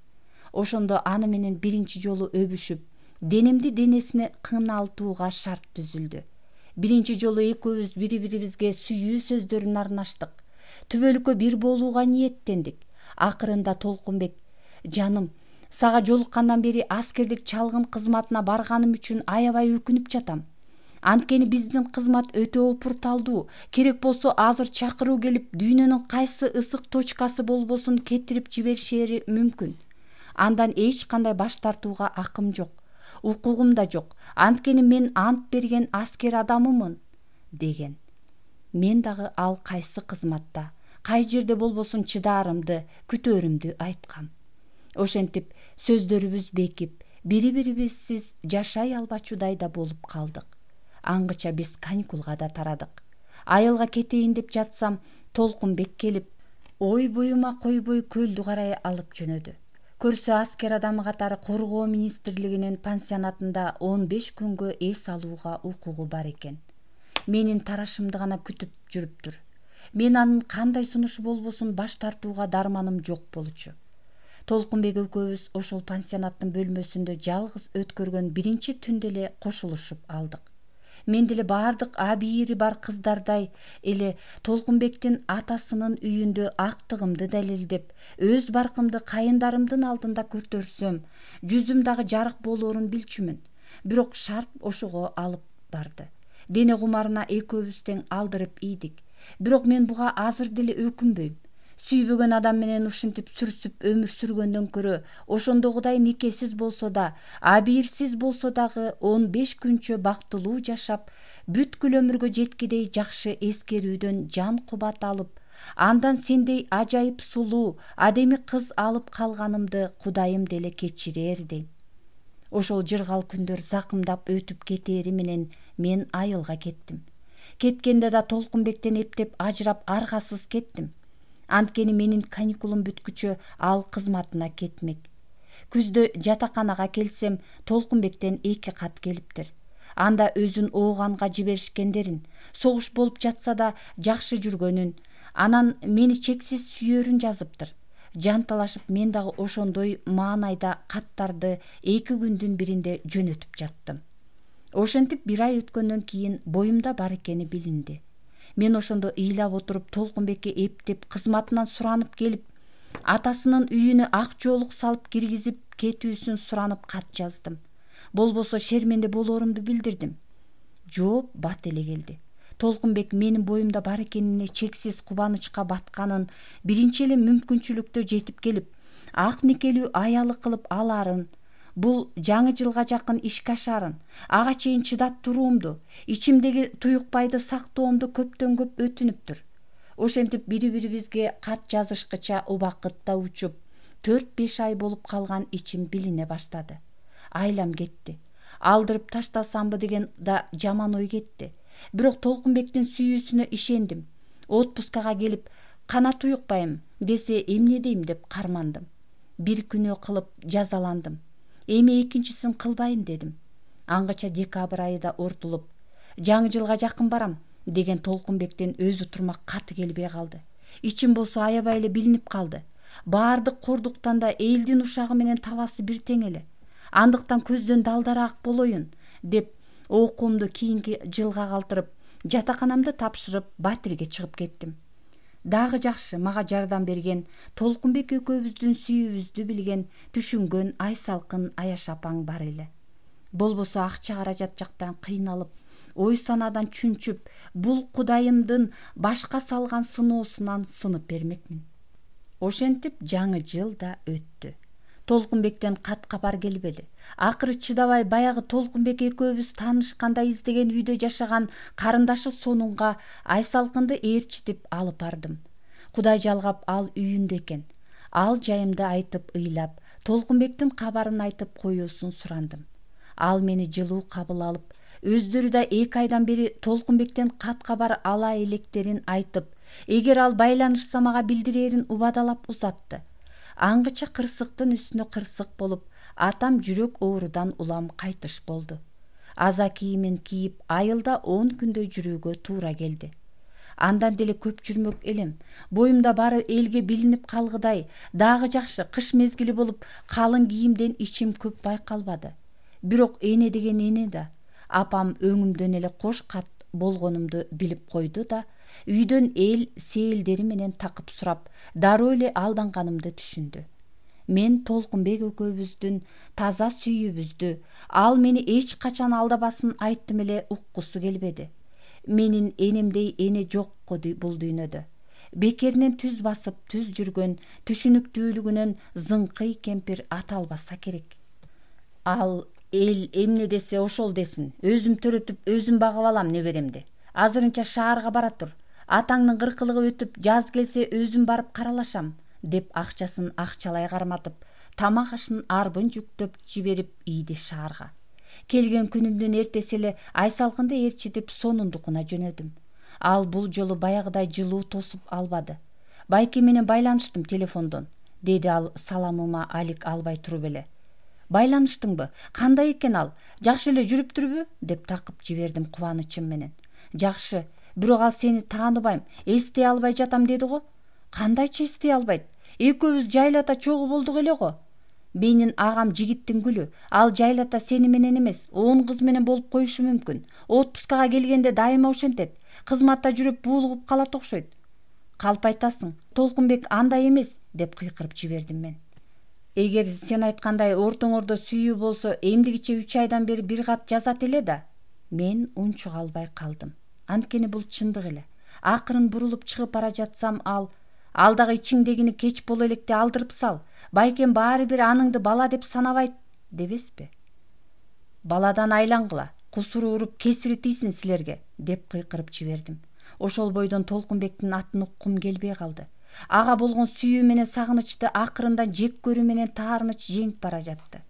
[SPEAKER 1] Ошондо аны менен биринчи жолу өбүшүп, денемди денесине кыйналтууга шарт түзүлдү. Биринчи жолу экөөбүз бири-бирибизге сүйүү сөздөрүн арнаштык. Түбөлүккө бир болууга ниеттендик. Акырында Толкунбек: "Жаным, сага жолуккандан бери аскердик чалгын кызматына барганым үчүн аябай өкүнүп жатам. Анткени биздин кызмат өтө опурталдуу, керек болсо азыр чакыруу келип, дүйнөнүн кайсы ысык точкасы болбосун кетирип жиберишери мүмкүн. Андан эч кандай баш тартууга акым жок. Укугум да жок, анткени мен ант берген аскер адамымын" деген. Мен дагы ал кайсы кызматта, кай жерде болбосун чыдаарымды, күтөөрүмдү айткам. Ошентип сөздөрүбүз бекип, бири-бирибизсиз жашай албачудай да болуп калдык. Аңгыча биз каникулга да тарадык. Айылга кетейин деп жатсам, Толкунбек келип, ой буюма койбой көлдү карай алып жөнөдү. Көрсө аскер адамы катары Коргоо министрлигинин пансионатында 15 күнгө эс алууга укугу бар экен. Менин тарашымды гана күтүп жүрүптүр. Мен анын кандай сунушу болбосун баш тартууга дарманым жок болчу. Толкунбек экөөбүз ошол пансионаттын бөлмөсүндө жалгыз өткөргөн биринчи түндө эле кошулушуп алдык. Мен деле бардык абийири бар кыздардай эле Толкунбектин атасынын үйүндө актыгымды далилдеп, өз баркымды кайындарымдын алдында көтөрсөм, жүзүм дагы жарык болоорун билчүмүн. Бирок шарт ошого алып барды. Дене кумарына экөөбүз тең алдырып ийдик. Бирок мен буга азыр деле өкүнбөйм. Сүйбөгөн адам менен ушинтип сүрсүп өмүр сүргөндөн көрө, ошондогудай никесиз болсо да, абийирсиз болсо дагы 15 күнчө бактылуу жашап, бүткүл өмүргө жеткидей жакшы эскерүүдөн жан кубат алып, андан сендей ажайып сулуу, адеми кыз алып калганымды Кудайым деле кечирээр дейм. Ошол жыргал күндөр закымдап өтүп кетери менен мен айылга кеттим. Кеткенде да Толкунбектен эптеп ажырап аргасыз кеттим. Анткени менин каникулум бүткүчө ал кызматына кетмек. Күздө жатаканага келсем, Толкунбектен 2 кат келиптир. Анда өзүн ооганга жиберишкендерин, согуш болуп жатса да жакшы жүргөнүн, анан мени чексиз сүйөрүн жазыптыр. Жанталашып мен дагы ошондой маанайда каттарды 2 күндүн биринде жөнөтүп жаттым. Ошентип 1 ай өткөндөн кийин боюмда бар экени билинди. Мен ошондо ыйлап отуруп Толкунбекке эптеп кызматынан суранып келип, Атасынын үйүнө ак жоолук салып киргизип кетүүсүн суранып кат жаздым. Болбосо шерменде болоорумду билдирдим. Жооп бат эле келди. Толкунбек менин боюмда бар экенине чексиз кубанычка батканын, биринчи эле мүмкүнчүлүктө жетип келип, ак никелүү аялы кылып алаарын, бул жаңы жылга жакын ишке ашаарын, ага чейин чыдап туруумду, ичимдеги туюкпайды сактоомду көптөн көп өтүнүптүр. Ошентип бири-бирибизге кат жазышкыча убакытта учуп, 4-5 ай болуп калган ичим билине баштады. Айлам кетти. Алдырып таштасамбы деген да жаман ой кетти. Бирок Толкунбектин сүйүүсүнө ишендим. Отпускага келип, кана туюкпайм десе эмне дейм деп кармандым. Бир күнөө кылып жазаландым. Эми экинчисин кылбайын дедим. Аңгыча декабрь айы да ортулуп, жаңы жылга жакын барам деген Толкунбектен өзү турмак каты келбей калды. Ичим болсо аябай эле билинип калды. Баардык кордуктан да элдин ушагы менен табасы бир тең эле. Андыктан көздөн далдараак болоюн деп окуумду кийинки жылга калтырып, жатаканамды тапшырып, Батирге чыгып кеттим. Дагы жакшы мага жардам берген, Толкунбек экөөбүздүн сүйүүбүздү билген, түшүнгөн Айсалкын Аяш апаң бар эле. Болбосо акча каражат жактан кыйналып, ой санаадан чүнчүп, бул Кудайымдын башка салган сыноосунан сынып бермекмин. Ошентип жаңы жыл да өттү. Толкунбектен кат кабар келбеди. Акыры чыдабай баягы Толкунбек экөөбүз таанышканда издеген үйдө жашаган карындашы Сонунга Айсалкынды ээрчитип алып бардым. Кудай жалгап ал үйүндө экен. Ал жайымды айтып ыйлап, Толкунбектин кабарын айтып коюусун сурандым. Ал мени жылуу кабыл алып, өздөрү да 2 айдан бери Толкунбектен кат кабар ала электерин айтып, эгер ал байланышса мага билдирерин убадалап узатты. Аңгыча кырсыктын үстүнө кырсык болуп, атам жүрөк оорудан улам кайтыш болду. Аза кийимин кийип, айылда 10 күндөй жүрүүгө туура келди. Андан деле көп жүрмөк элем. Боюмда бары элге билинип калгыдай, дагы жакшы кыш мезгили болуп, калың кийимден ичим көп байкалбады. Бирок эне деген эне да. Апам өңүмдөн эле кош кат болгонумду билип койду да, үйдөн эл сээилдери менен такып сурап, дароо эле алданганымды түшүндү. Мен Толкунбек экөөбүздүн таза сүйүүбүздү, ал мени эч качан алдабасын айттым эле уккусу келбеди. Менин энемдей эне жокко бул дүйнөдө. Бекеринен түз басып, түз жүргөн, түшүнүктүүлүгүнөн зыңкый кемпир ата албаса керек. Ал эл эмне десе ошол десин, өзүм төрөтүп, өзүм багып алам неберемди. Азырынча шаарга бара тур. Атаңдын кыркылыгы өтүп, жаз келсе өзүм барып каралашам, деп акчасын акчалай карматып, тамак ашын арбын жүктөп жиберип ийди шаарга. Келген күнүмдүн эртеси эле Айсалкынды ээрчитип Сонундукуна жөнөдүм. Ал бул жолу баягыдай жылуу тосуп албады. Байке менен байланыштым телефондон, деди ал саламыма алик албай туруп эле. Байланыштыңбы? Кандай экен ал? Жакшы эле жүрүптүрбү? Деп такып жибердим кубанычым менен. Жакшы, бирок ал сени тааныбайм, эстей албай жатам деди го. Кандайча эстей албайт? Экөөбүз жайлата чогуу болдук эле го. Менин агам жигиттин гүлү. Ал жайлата сени менен эмес, 10 кыз менен болуп коюшу мүмкүн. Отпускага келгенде дайыма ошентет. Кызматта жүрүп буулугуп калат окшойт. Калп айтасың, Толкунбек андай эмес, деп кыйкырып жибердим мен. Эгер сен айткандай ортоңордо сүйүү болсо, эмдигиче 3 айдан бери бир кат жазат эле да. Мен унчук албай калдым. Анткени бул чындык эле. Акырын бурулуп чыгып бара жатсам ал дагы ичиңдегини кеч боло электе алдырып сал. Байкем баары бир аныңды бала деп санабайт, дебеспи? Баладан айлангыла, кусуру уруп кесири тийсин силерге, деп кыйкырып жибердим. Ошол бойдон Толкунбектин атын уккум келбей калды. Ага болгон сүйүү менен сагынычты акырындан жек көрүү менен таарыныч жеңип бара жатты.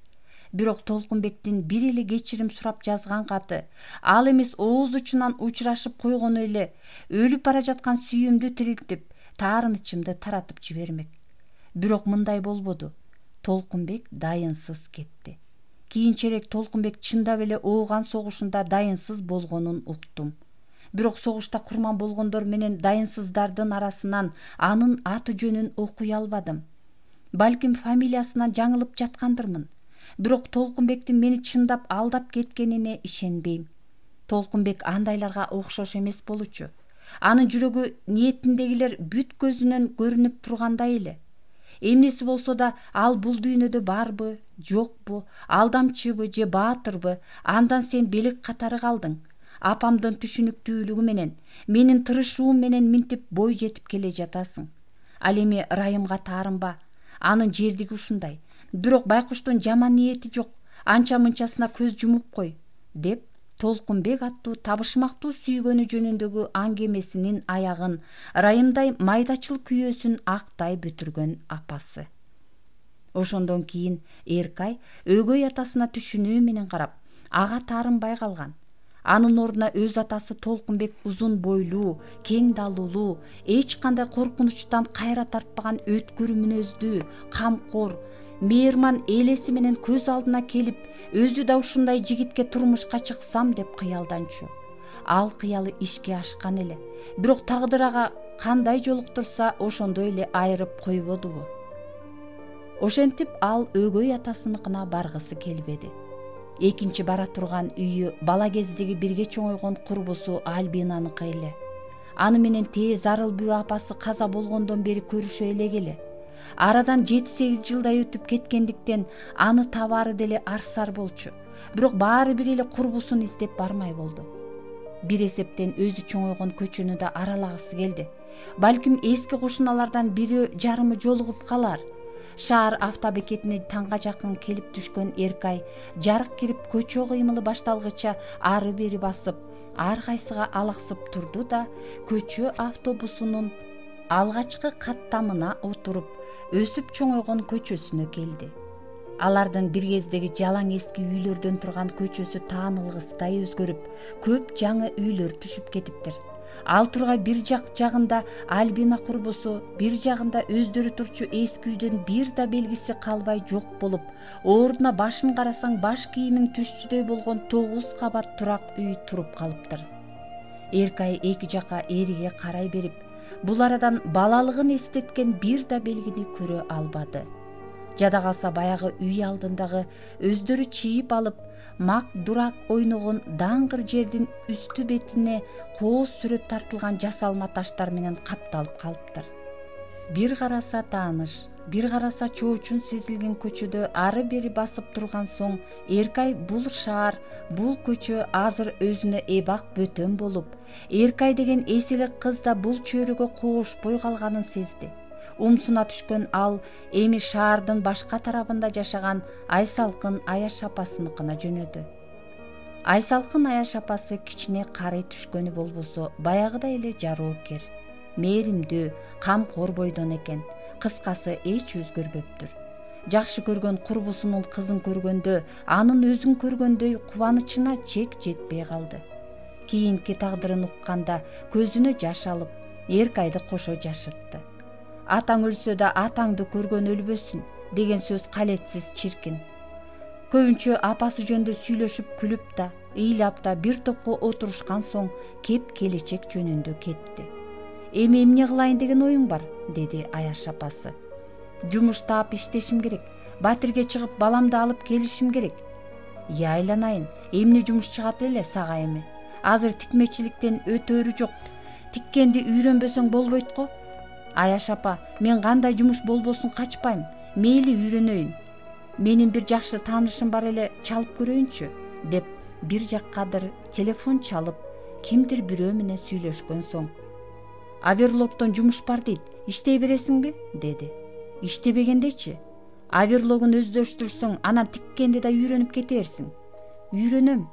[SPEAKER 1] Бирок Толкунбектин бир эле кечирим сурап жазган каты, ал эмес ооз учунан учурашып койгону эле өлүп бара жаткан сүйүүмдү тирилтип, таарынычымды таратып жибермек. Бирок мындай болбоду. Толкунбек дайынсыз кетти. Кийинчерээк Толкунбек чындап эле ооган согушунда дайынсыз болгонун уктум. Бирок согушта курман болгондор менен дайынсыздардын арасынан анын аты жөнүн окуй албадым. Балким фамилиясынан жаңылып жаткандырмын. Бирок Толкунбектин мени чындап алдап кеткенине ишенбейм. Толкунбек андайларга окшош эмес болчу. Анын жүрөгү ниетиндегилер бүт көзүнөн көрүнүп тургандай эле. Эмнеси болсо да ал бул дүйнөдө барбы, жокпу, алдамчыбы же баатырбы, андан сен белек катары калдың. Апамдын түшүнүктүүлүгү менен, менин тырышуум менен минтип бой жетип келе жатасың. Ал эми Райымга таарынба. Анын жердиги ушундай. Бирок байкуштун жаман ниети жок. Анча-мынчасына көз жумуп кой, деп Толкунбек аттуу табышмактуу сүйгөнү жөнүндөгү аңгемесинин аягын Райымдай майдачыл күйөөсүн актай бүтүргөн апасы. Ошондон кийин Эркай өгөй атасына түшүнүү менен карап, ага таарынбай калган. Анын ордуна өз атасы Толкунбек узун бойлуу, кең далуулуу, эч кандай коркунучтан кайра тартпаган өткүр мүнөздүү, камкор, мээрман элеси менен көз алдына келип, өзү да ушундай жигитке турмушка чыксам деп кыялданчу. Ал кыялы ишке ашкан эле. Бирок тагдыр ага кандай жолуктурса, ошондой эле айырып койбодубу? Ошентип ал өгөй атасыныкына баргысы келбеди. Экинчи бара турган үйү бала кездеги бирге чоңойгон курбусу Альбинаныкы эле. Аны менен тез Арылбүү апасы каза болгондон бери көрүшө элегеле. Арадан 7-8 жылдай өтүп кеткендиктен аны табары деле арсар болчу. Бирок баары бир эле курбусун издеп бармай болду. Бир эсептен өзү чоңойгон көчөнү да аралагысы келди. Балким эски кошуналардан бири жарымы жолугуп калар. Шаар автобекетине таңга жакын келип түшкөн Эркай жарык кирип көчө кыймылы башталгыча ары бери басып, ар кайсыга алаксып турду да көчө автобусунун алгачкы каттамына отуруп, өсүп чоңойгон көчөсүнө келди. Алардын бир кездеги жалаң эски үйлөрдөн турган көчөсү таанылгыстай өзгөрүп, көп жаңы үйлөр түшүп кетиптир. Ал тургай бир жагында Альбина курбусу, бир жагында өздөрү турчу эски үйдөн бир да белгиси калбай жок болуп, ордуна башын карасаң баш кийимиң түшчүдөй болгон 9 кабат турак үй туруп калыптыр. Эркай эки жака эриге карай берип, бул арадан балалыгын эстеткен бир да белгини көрө албады. Жада калса баягы үй алдындагы өздөрү чийип алып, мак дурак ойногон даңгыр жердин үстү бетине кооз сүрөт тартылган жасалма таштар менен капталып калыптыр. Бир караса тааныш, бир караса чоочун сезилген көчөдө ары бери басып турган соң, Эркай бул шаар, бул көчө азыр өзүнө эбак бөтөн болуп, Эркай деген эселик кыз да бул чөйрөгө коошпой калганын сезди. Умсуна түшкөн ал эми шаардын башка тарабында жашаган Айсалкын Аяш апасыныкына жөнөдү. Айсалкын Аяш апасы кичине карый түшкөнү болбосо, баягыдай эле жароокер, мээримдүү, камкор бойдон экен. Кыскасы эч өзгөрбөптүр. Жакшы көргөн курбусунун кызын көргөндө, анын өзүн көргөндөй кубанычына чек жетпей калды. Кийинки тагдырын укканда көзүнө жаш алып, Эркайды кошо жашытты. Атаң өлсө да атаңды көргөн өлбөсүн деген сөз калетсиз чиркин. Көбүнчө апасы жөнүндө сүйлөшүп күлүп да, ыйлап да бир топко отурушкан соң кеп келечек жөнүндө кетти. Эми эмне кылайын деген оюң бар? Деди Аяш апасы. Жумуш таап иштешим керек. Батирге чыгып баламды алып келишим керек. Айланайын, эмне жумуш чыгат эле сага эми. Азыр тикмечиликтен өтөрү жок. Тиккенди үйрөнбөсөң болбойт го. Аяш апа, мен кандай жумуш болбосун качпайм. Мейли үйрөнөйүн. Менин бир жакшы таанышым бар эле, чалып көрөйүнчү, деп бир жаккадыр телефон чалып, кимдир бирөө менен сүйлөшкөн соң, Аверлогдон жумуш бар дейт, иштей бересиңби? Деди. Иштебегендечи? Аверлогун өздөштүрсөң, анан тиккенди да үйрөнүп кетерсиң. Үйрөнөм,